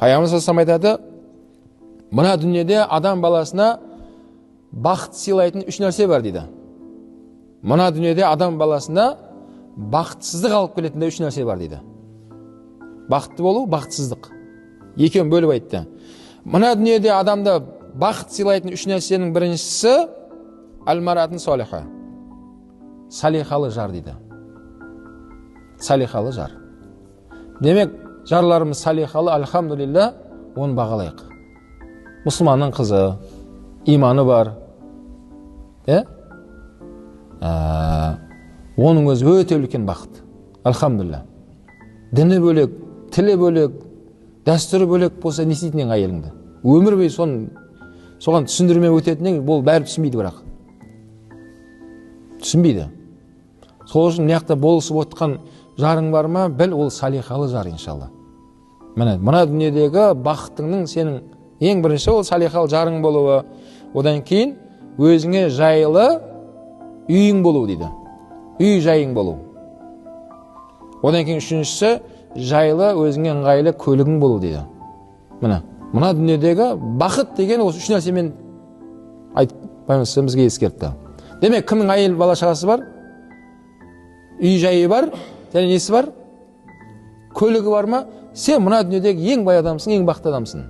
Пайғамбар саллаллаху алейхи айтады, мына дүниеде адам баласына бақыт сыйлайтын үш нәрсе бар дейді. Мына дүниеде адам баласына бақытсыздық алып келетін үш нәрсе бар дейді. Бақытты болу, бақытсыздық. Екеуін бөліп айтты. Мына дүниеде адамда бақыт сыйлайтын үш нәрсенің біріншісі әл-маратын солиха. Салихалы жар дейді. Салихалы жар. Демек, жарларымыз салихалы, альхамдулилля, оны бағалайық. Мұсылманның қызы, иманы бар. Оның өзі өте үлкен бақыт. Альхамдулилля. Діні бөлек, тілі бөлек, дәстүрі бөлек болса не істейтін әйеліңді. Өмір бойы соған түсіндірме өтетінен бұл бәрі түсінбейді бірақ. Түсінбейді. Сол үшін мына болысып отқан жарың бар ма, біл, ол салихалы жар иншалла. Мына дүниедегі бақытыңның сенің ең бірінші ол салихалы жарың болуы, одан кейін өзіңе жайлы үйің болу дейді. Үй жайың болу. Одан кейін үшіншісі жайлы өзіңе ыңғайлы көлігің болу дейді. Мына дүниедегі бақыт деген осы үш нәрсемен айтпаймыз бізге ескертті. Демек, кімнің әйел бала шағасы бар? Үй жайы бар, және несі бар? Көлігі бар ма? Сен мына дүниедегі ең бай адамсың, ең бақытты адамсың.